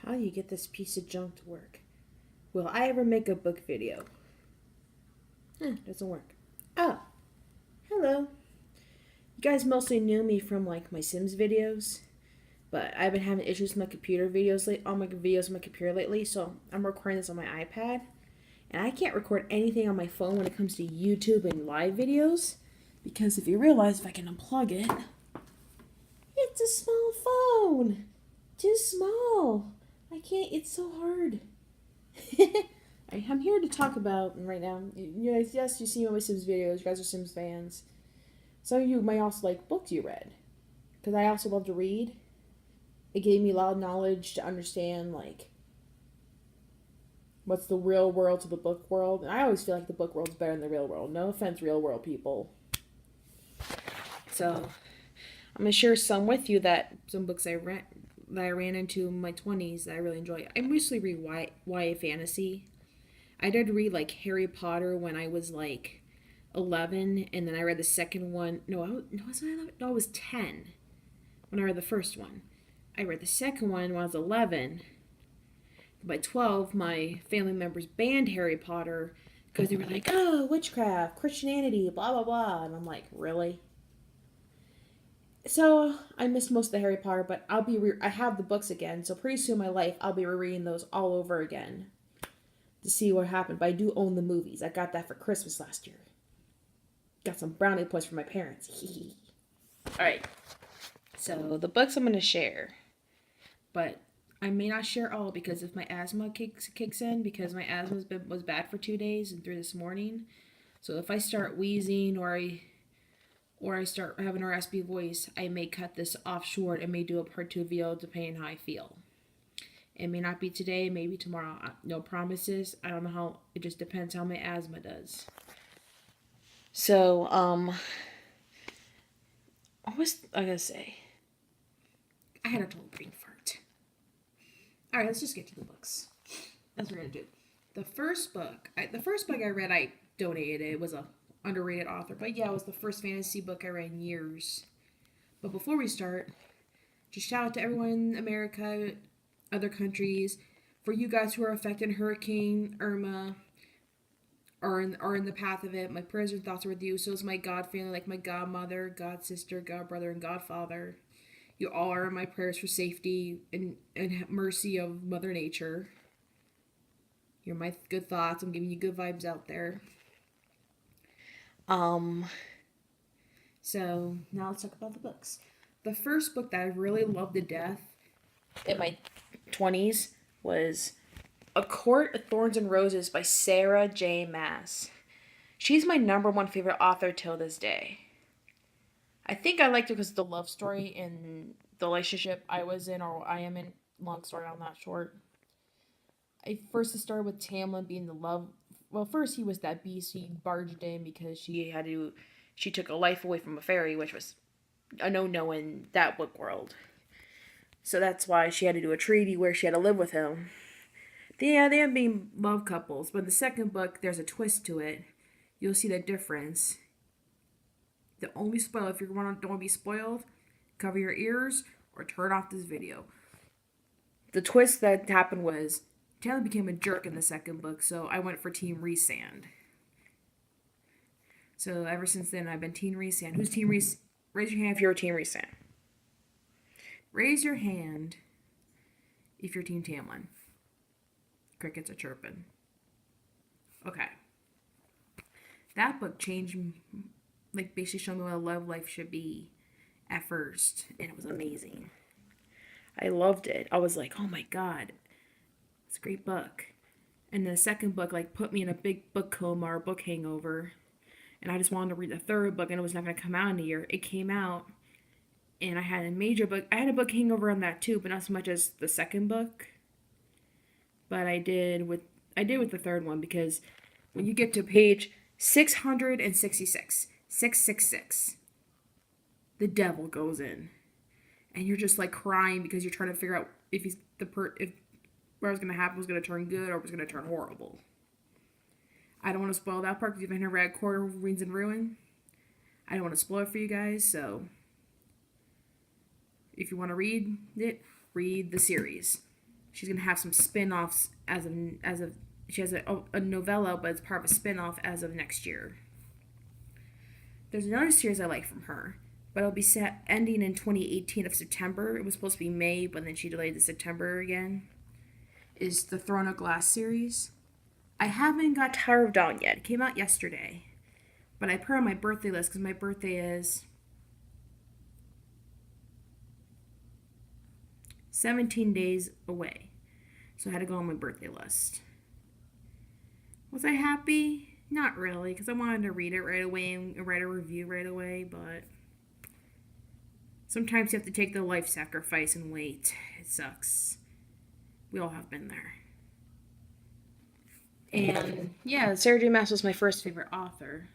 How do you get this piece of junk to work? Will I ever make a book video? Doesn't work. Oh, hello. You guys mostly knew me from like my Sims videos, but I've been having issues with my computer videos on my videos on my computer lately, so I'm recording this on my iPad, and I can't record anything on my phone when it comes to YouTube and live videos, because if you realize if I can unplug it, it's a small phone. Too small. I can't, it's so hard. I'm here to talk about right now. You guys, yes, you see all my Sims videos. You guys are Sims fans. Some of you might also like books you read, because I also love to read. It gave me a lot of knowledge to understand like what's the real world to the book world. And I always feel like the book world's better than the real world. No offense, real world people. So I'm gonna share some with you some books I ran into in my 20s that I really enjoy. I mostly read YA fantasy. I did read like Harry Potter when I was like 11, and then I read the second one. Was I 11? No, I was 10 when I read the first one. I read the second one when I was 11. By 12, my family members banned Harry Potter because they were like, oh, witchcraft, Christianity, blah, blah, blah. And I'm like, really? So I missed most of the Harry Potter, but I have the books again, so pretty soon in my life I'll be rereading those all over again to see what happened. But I do own the movies. I got that for Christmas last year. Got some brownie points from my parents. Alright, so the books I'm going to share, but I may not share all because if my asthma kicks in, because my asthma was bad for 2 days and through this morning. So if I start wheezing or I start having a raspy voice, I may cut this off short and may do a part 2 video depending on how I feel. It may not be today, maybe tomorrow. No promises. I don't know how. It just depends how my asthma does. So, what was I gonna say? I had a total brain fart. All right, let's just get to the books. That's what we're gonna do. The first book I read, I donated. It was a underrated author, but yeah, it was the first fantasy book I read in years. But before we start, just shout out to everyone in America, other countries, for you guys who are affected in Hurricane Irma, are in the path of it. My prayers and thoughts are with you. So is my God family, like my godmother, god sister, god brother, and godfather. You all are in my prayers for safety and mercy of Mother Nature. You're my good thoughts. I'm giving you good vibes out there. So now let's talk about the books. The first book that I really loved to death in my 20s was A Court of Thorns and Roses by Sarah J. Maas. She's my number one favorite author till this day. I think I liked her because of the love story and the relationship I was in or I am in. Long story on that short. I first started with Tamlin being the love. Well, first he was that beast. He barged in because she took a life away from a fairy, which was a no-no in that book world. So that's why she had to do a treaty where she had to live with him. Yeah, they have been love couples, but in the second book, there's a twist to it. You'll see the difference. The only spoil, if you don't want to be spoiled, cover your ears or turn off this video. The twist that happened was Taylor became a jerk in the second book, so I went for Team Rhysand. So ever since then, I've been Team Rhysand. Who's Team Rhysand? Raise your hand if you're a Team Rhysand. Raise your hand if you're Team Tamlin. Crickets are chirping. Okay. That book changed, like, basically showed me what a love life should be at first, and it was amazing. I loved it. I was like, oh my god, it's a great book. And the second book, like, put me in a big book coma or book hangover, and I just wanted to read the third book, and it was not going to come out in a year. It came out, and I had a book hangover on that too, but not so much as the second book. But I did with the third one, because when you get to page 666, 666, the devil goes in, and you're just like crying because you're trying to figure out if what was going to happen was going to turn good or was going to turn horrible. I don't want to spoil that part because you've been read Court of Winds and Ruin. I don't want to spoil it for you guys, so if you want to read it, read the series. she's gonna have some spin-offs as of she has a novella, but it's part of a spin-off as of next year. There's another series I like from her, but it'll be set ending in 2018 of September. It was supposed to be May, but then she delayed to September again. Is the Throne of Glass series. I haven't got Tower of Dawn yet. It came out yesterday, but I put it on my birthday list because my birthday is 17 days away. So I had to go on my birthday list. Was I happy? Not really, because I wanted to read it right away and write a review right away, but sometimes you have to take the life sacrifice and wait. It sucks. We all have been there. And yeah, Sarah J. Maas was my first favorite author.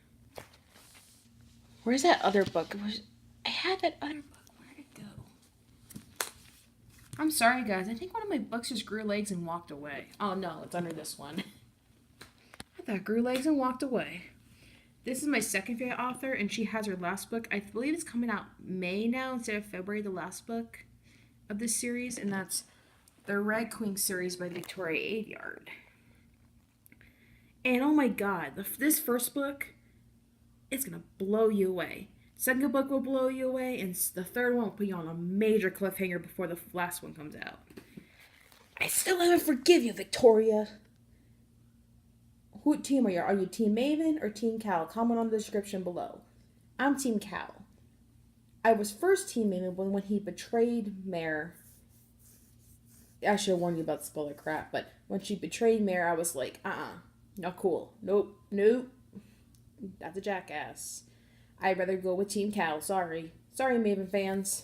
Where's that other book? I had that other book. Where did it go? I'm sorry, guys. I think one of my books just grew legs and walked away. Oh, no. It's under this one. I thought grew legs and walked away. This is my second favorite author, and she has her last book. I believe it's coming out May now instead of February, the last book of this series, and that's the Red Queen series by Victoria Aveyard. And oh my god, this first book, it's going to blow you away. Second book will blow you away, and the third one will put you on a major cliffhanger before the last one comes out. I still haven't forgive you, Victoria. What team are you? Are you Team Maven or Team Cal? Comment on the description below. I'm Team Cal. I was first Team Maven when he betrayed Mare. I should have warned you about the spoiler crap, but when she betrayed Mare, I was like, not cool. Nope. That's a jackass. I'd rather go with Team Cal. Sorry, Maven fans.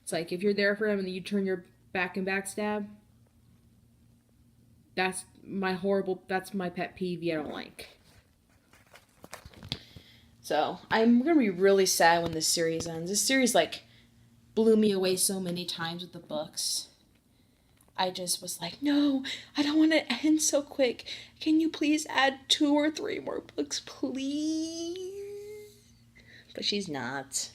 It's like if you're there for him and then you turn your back and backstab. That's my pet peeve I don't like. So, I'm going to be really sad when this series ends. This series, blew me away so many times with the books. I just was like, no, I don't want it to end so quick. Can you please add 2 or 3 more books, please? But she's not.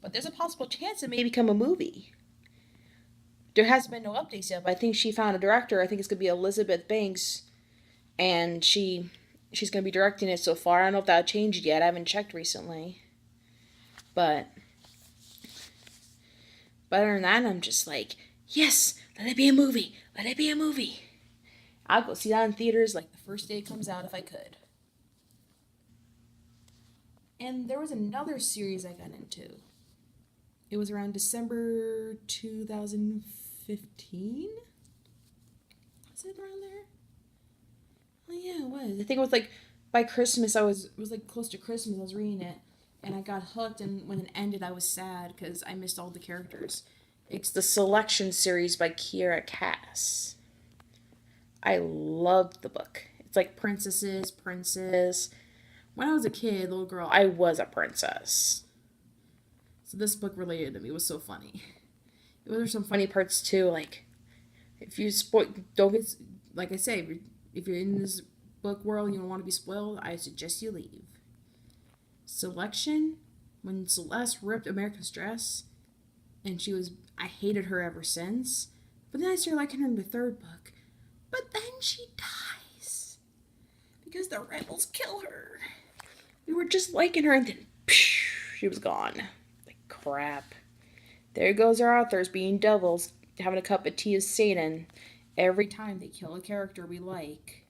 But there's a possible chance it may become a movie. There has been no updates yet, but I think she found a director. I think it's going to be Elizabeth Banks, and she's going to be directing it so far. I don't know if that changed yet. I haven't checked recently. But other than that, I'm just like, yes, let it be a movie. Let it be a movie. I'll go see that in theaters the first day it comes out if I could. And there was another series I got into. It was around December 2015? Was it around there? Oh yeah, it was. I think it was by Christmas. It was close to Christmas. I was reading it. And I got hooked, and when it ended, I was sad because I missed all the characters. It's the Selection series by Kiera Cass. I loved the book. It's like princesses, princes. When I was a kid, little girl, I was a princess. So this book related to me. It was so funny. There were some funny parts too. If you don't get, like I say, if you're in this book world and you don't want to be spoiled, I suggest you leave. Selection, when Celeste ripped America's dress, and I hated her ever since. But then I started liking her in the third book. But then she dies. Because the rebels kill her. We were just liking her, and then she was gone. Crap. There goes our authors being devils, having a cup of tea with Satan every time they kill a character we like.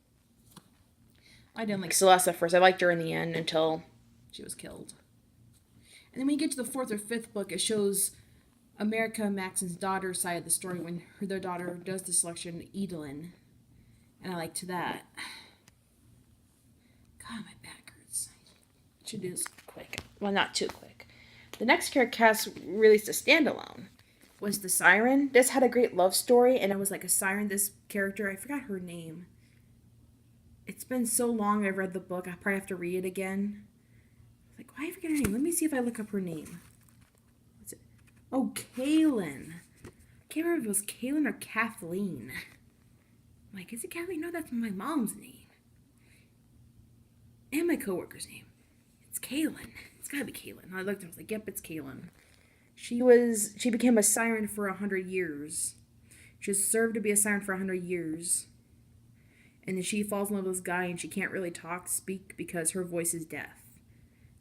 I didn't like Celeste at first. I liked her in the end until she was killed. And then when you get to the 4th or 5th book, it shows America Maxon's daughter's side of the story when their daughter does the selection, Edelyn. And I liked that. God, my back hurts. I should do this quick. Well, not too quick. The next character cast released a standalone was the Siren. This had a great love story, and it was like a siren. This character, I forgot her name. It's been so long I've read the book. I probably have to read it again. Why I forget her name? Let me see if I look up her name. What's it? Oh, Kaylin. I can't remember if it was Kaylin or Kathleen. Is it Kathleen? No, that's my mom's name. And my coworker's name. It's Kaylin. It's gotta be Kaylin. I looked and I was like, yep, it's Kaylin. She became a siren for 100 years. She served to be a siren for 100 years. And then she falls in love with this guy, and she can't really speak, because her voice is deaf.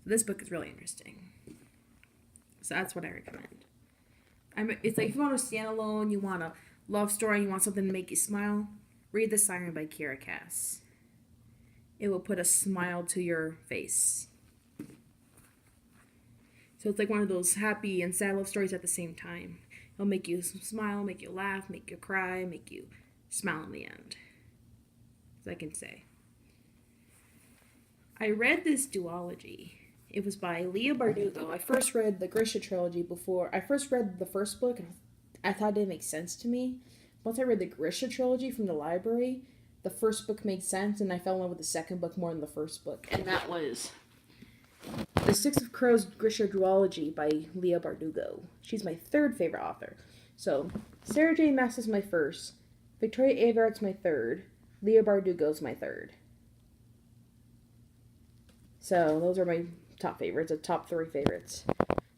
So this book is really interesting. So that's what I recommend. It's like if you want to stand alone, you want a love story, you want something to make you smile, read The Siren by Kiera Cass. It will put a smile to your face. So it's like one of those happy and sad love stories at the same time. It'll make you smile, make you laugh, make you cry, make you smile in the end. As I can say. I read this duology. It was by Leah Bardugo. I first read the Grisha trilogy before. I first read the first book, and I thought it didn't make sense to me. Once I read the Grisha trilogy from the library, the first book made sense, and I fell in love with the second book more than the first book. And that was The Six of Crows Grisha duology by Leah Bardugo. She's my third favorite author. So, Sarah J. Maas is my first. Victoria Averett's my third. Leah Bardugo's my third. So, those are my top favorites, the top 3 favorites.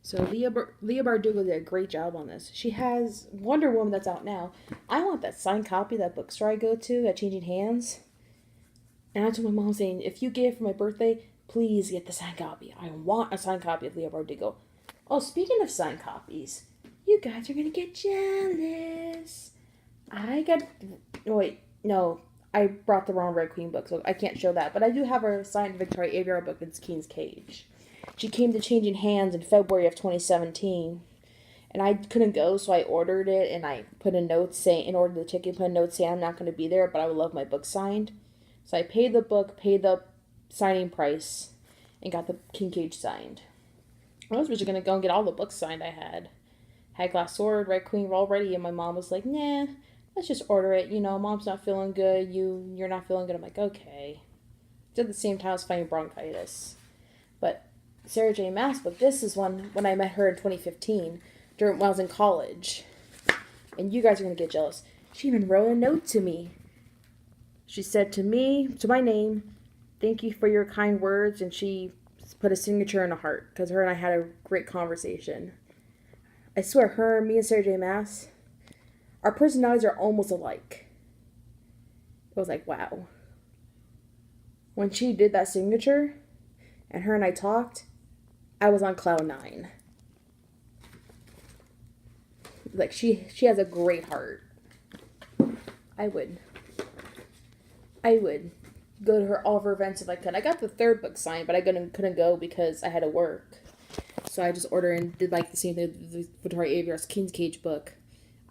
So Leah Bardugo did a great job on this. She has Wonder Woman that's out now. I want that signed copy, that bookstore I go to, at Changing Hands. And I told my mom saying, if you get it for my birthday, please get the signed copy. I want a signed copy of Leah Bardugo. Oh, speaking of signed copies, you guys are going to get jealous. I brought the wrong Red Queen book, so I can't show that. But I do have a signed Victoria Aveyard book, it's King's Cage. She came to Changing Hands in February of 2017. And I couldn't go, so I ordered it, and I put a note saying, in order the ticket, put a note saying I'm not going to be there, but I would love my book signed. So I paid the book, paid the signing price, and got the King Cage signed. I was originally going to go and get all the books signed I had. Had Glass Sword, Red Queen were all ready, and my mom was like, nah, let's just order it. Mom's not feeling good, you're not feeling good. I'm like, okay. At the same time, I was fighting bronchitis. But Sarah J. Maas book, this is when I met her in 2015, when I was in college. And you guys are going to get jealous. She even wrote a note to me. She said to my name, thank you for your kind words, and she put a signature in a heart, because her and I had a great conversation. I swear, me and Sarah J. Maas, our personalities are almost alike. I was like, wow. When she did that signature, and her and I talked, I was on cloud 9. Like, she has a great heart. I would go to all of her events if I could. I got the 3rd book signed, but I couldn't go because I had to work. So I just ordered and did like the same thing with the Victoria Aveyard's King's Cage book.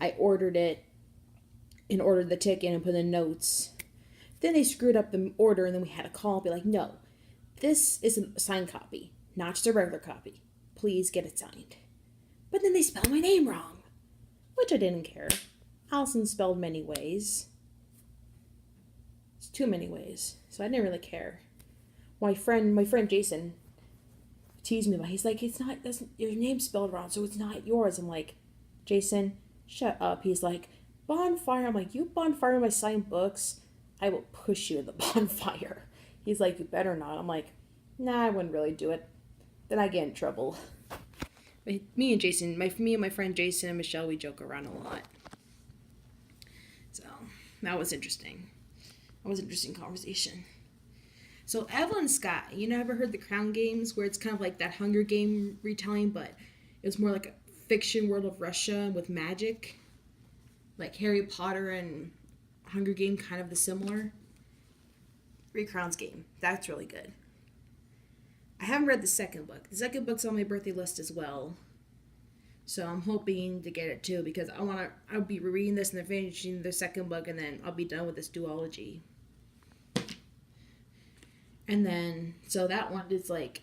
I ordered it and ordered the ticket and put in notes. Then they screwed up the order, and then we had to call and be like, no, this is a signed copy, not just a regular copy. Please get it signed. But then they spelled my name wrong, which I didn't care. Allison spelled many ways. It's too many ways, so I didn't really care. My friend Jason teased me about it. He's like, your name's spelled wrong, so it's not yours. I'm like, Jason, shut up. He's like, bonfire. I'm like, you bonfire my signed books, I will push you in the bonfire. He's like, you better not. I'm like, nah, I wouldn't really do it. Then I get in trouble. Me and my friend Jason and Michelle, we joke around a lot. So, that was interesting. That was an interesting conversation. So, Evelyn Scott, ever heard the Crown Games, where it's kind of like that Hunger Game retelling, but it was more like a fiction world of Russia with magic? Like Harry Potter and Hunger Game, kind of the similar. Read Crown's Game. That's really good. I haven't read the second book. The second book's on my birthday list as well. So I'm hoping to get it too, because I'll be rereading this and then finishing the second book, and then I'll be done with this duology. And then, so that one is like,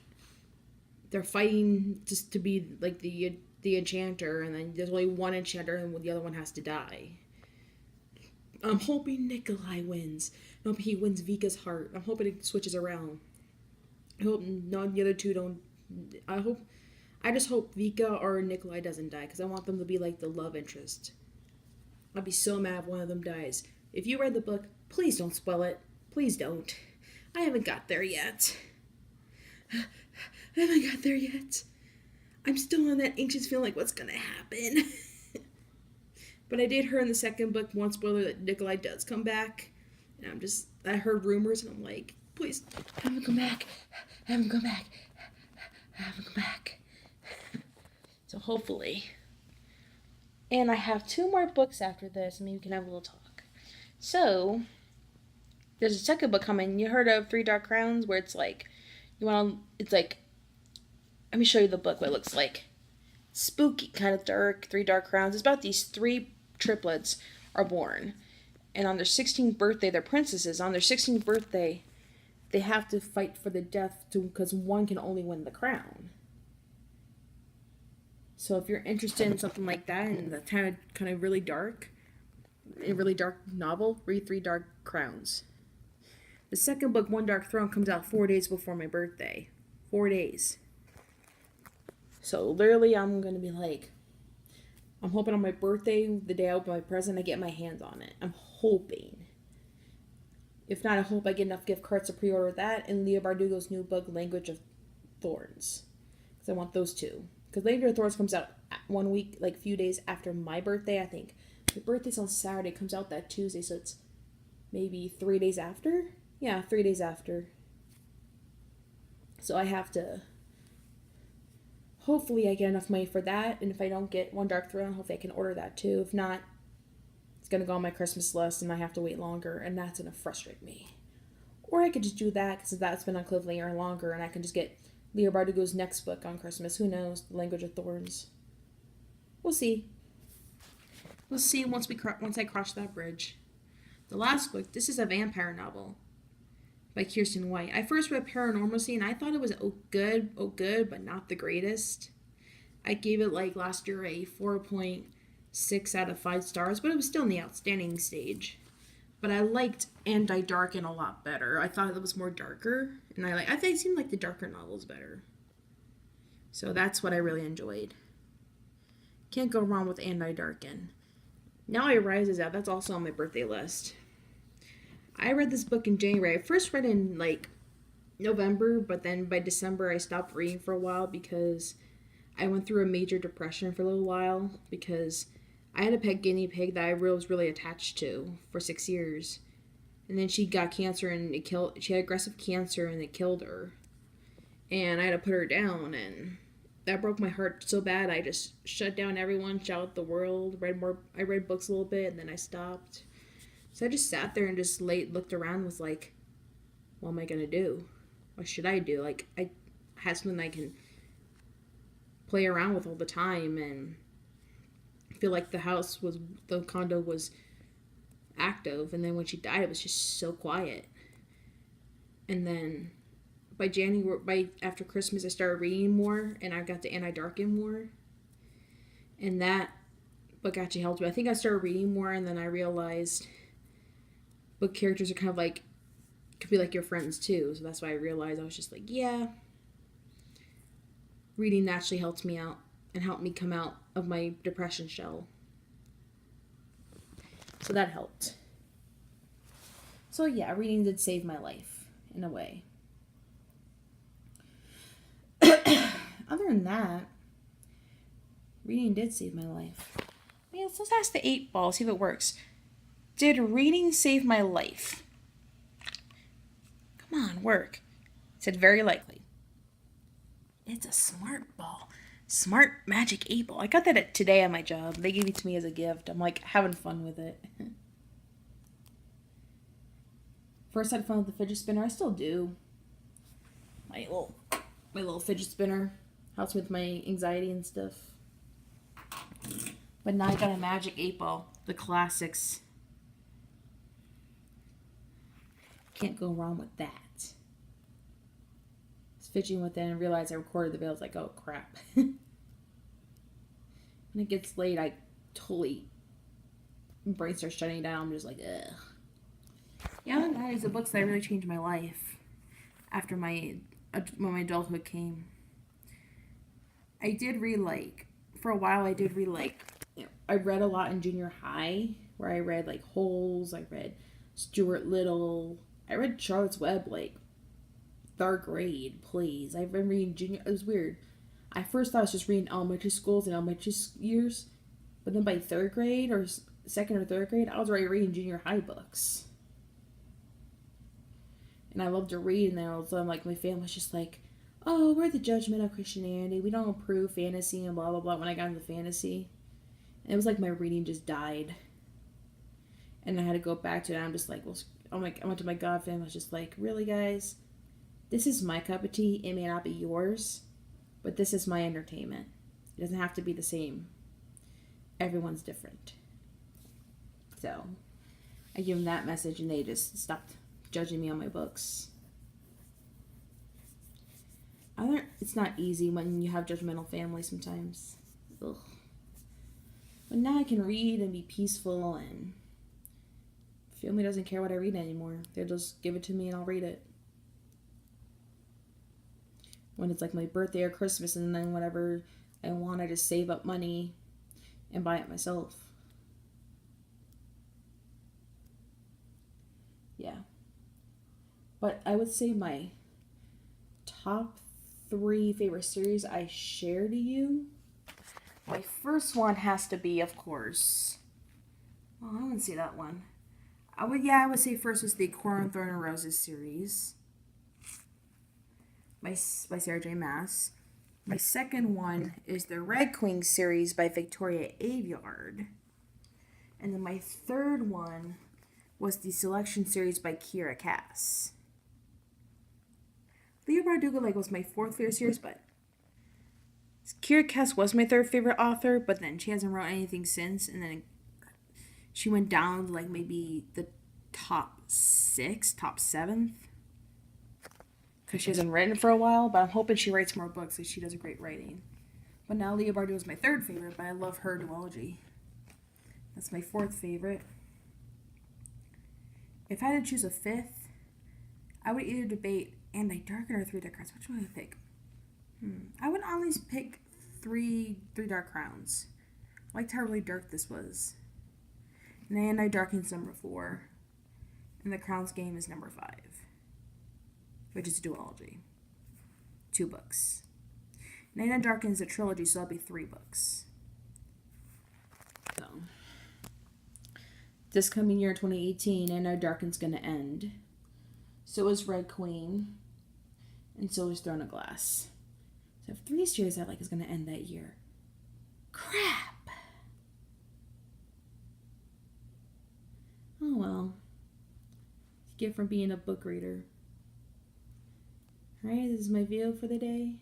they're fighting just to be like the enchanter, and then there's only one enchanter, and the other one has to die. I'm hoping Nikolai wins. I hope he wins Vika's heart. I'm hoping it switches around. I hope none of the other two don't. I just hope Vika or Nikolai doesn't die, because I want them to be like the love interest. I'd be so mad if one of them dies. If you read the book, please don't spoil it. Please don't. I haven't got there yet. I'm still in that anxious feeling like what's gonna happen. But I did hear in the second book, one spoiler, that Nikolai does come back. And I heard rumors and I'm like, please, have him come back. Have him come back. Have him come back. So hopefully. And I have 2 more books after this. Maybe we can have a little talk. So, there's a second book coming. You heard of 3 Dark Crowns? Where it's like, it's like, let me show you the book, what it looks like. Spooky, kind of dark, 3 Dark Crowns. It's about these 3 triplets are born. And on their 16th birthday, they're princesses. On their 16th birthday, they have to fight for the death because one can only win the crown. So if you're interested in something like that and the kind of really dark, a really dark novel, read 3 Dark Crowns. The second book, One Dark Throne, comes out 4 days before my birthday. 4 days. So literally I'm going to be like, I'm hoping on my birthday, the day I open my present, I get my hands on it. I'm hoping. If not, I hope I get enough gift cards to pre-order that and Leah Bardugo's new book, Language of Thorns. Because I want those 2. Because Language of Thorns comes out 1 week, like a few days after my birthday, I think. My birthday's on Saturday, it comes out that Tuesday, so it's maybe 3 days after? Yeah, 3 days after. So I have to... Hopefully I get enough money for that, and if I don't get One Dark Throne, hopefully I can order that too. If not, it's going to go on my Christmas list, and I have to wait longer, and that's going to frustrate me. Or I could just do that, because that's been on Cliffhanger longer, and I can just get Leah Bardugo's next book on Christmas. Who knows? The Language of Thorns. We'll see. We'll see once I cross that bridge. The last book, this is a vampire novel by Kirsten White. I first read Paranormalcy, and I thought it was good, but not the greatest. I gave it, like, last year a 4.6 out of 5 stars, but it was still in the outstanding stage. But I liked Anti-Darken a lot better. I thought it was more darker, and I think it seemed like the darker novels better. So that's what I really enjoyed. Can't go wrong with Anti-Darken. Now It Rises Out, that's also on my birthday list. I read this book in January. I first read in, like, November, but then by December I stopped reading for a while because I went through a major depression for a little while because I had a pet guinea pig that I was really attached to for 6 years. And then she got cancer and she had aggressive cancer and it killed her. And I had to put her down, and that broke my heart so bad I just shut down everyone, shut out the world, I read books a little bit, and then I stopped. So I just sat there and just looked around and was like, what am I going to do? What should I do? Like, I had something I can play around with all the time, and I feel like the condo was active, and then when she died, it was just so quiet. And then after Christmas, I started reading more, and I got to Anti-Darken more. And that book actually helped me. I think I started reading more, and then I realized book characters are kind of like, could be like your friends too. So that's why I realized I was just like, yeah. Reading naturally helped me out and helped me come out of my depression shell. So that helped. So yeah, reading did save my life in a way. Other than that, reading did save my life. Yeah, let's ask the 8 ball, see if it works. Did reading save my life? Come on, work. It said very likely. It's a smart ball. Smart magic 8 ball. I got that today at my job. They gave it to me as a gift. I'm like having fun with it. First I had fun with the fidget spinner. I still do. My little fidget spinner helps with my anxiety and stuff. But now I got a magic 8 ball. The classics. Can't go wrong with that. I was fidgeting with it and realized I recorded the video. I was like, oh crap. When it gets late, I totally, my brain starts shutting down. I'm just like, ugh. Yeah, that is the books that really changed my life after when my adulthood came. I did read, for a while I read a lot in junior high, where I read Holes, I read Stuart Little, I read Charlotte's Web 3rd grade, please. I've been reading it was weird. I first thought I was just reading elementary schools and elementary years, but then by third grade or second or third grade, I was already reading junior high books. And I love to read, and then all of a sudden, like, my family was just like, oh, we're the judgment of Christianity. We don't approve fantasy and blah, blah, blah when I got into fantasy. And it was like my reading just died. And I had to go back to it, and I'm just like, well, I went to my god family. I was just like, really, guys? This is my cup of tea. It may not be yours, but this is my entertainment. It doesn't have to be the same. Everyone's different. So I gave them that message, and they just stopped judging me on my books. It's not easy when you have judgmental families sometimes. Ugh. But now I can read and be peaceful, and family doesn't care what I read anymore. They'll just give it to me and I'll read it. When it's like my birthday or Christmas, and then whenever I want, I just save up money and buy it myself. Yeah. But I would say my top 3 favorite series I share to you. My first one has to be, of course. Oh, I wouldn't say that one. I would say first was the Thorns and Roses series by Sarah J. Maas. My second one is the Red Queen series by Victoria Aveyard. And then my third one was the Selection series by Kiera Cass. Leah Bardugo was my 4th favorite series, but Kiera Cass was my 3rd favorite author, but then she hasn't wrote anything since, and then she went down to maybe the top 6, top 7th, because she hasn't written for a while, but I'm hoping she writes more books because she does a great writing. But now Leah Bardugo is my 3rd favorite, but I love her duology. That's my 4th favorite. If I had to choose a 5th, I would either debate And I Darken or 3 Dark Crowns. Which one would I pick? I would always pick 3 Dark Crowns. I liked how really dark this was. And I Darken's number 4. And the Crowns Game is number 5. Which is a duology. 2 books. And I Darken's a trilogy, so that'll be 3 books. So, this coming year, 2018, and I Darken's gonna end. So is Red Queen. And so is Throne of Glass. So I have 3 series I like is going to end that year. Crap! Oh well. Get from being a book reader. Alright, this is my video for the day.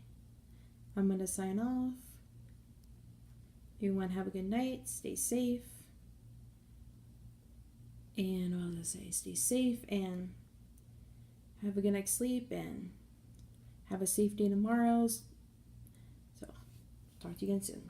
I'm going to sign off. Everyone have a good night. Stay safe. And what was I going to say? Stay safe and have a good night's sleep and have a safe day tomorrow. So, talk to you again soon.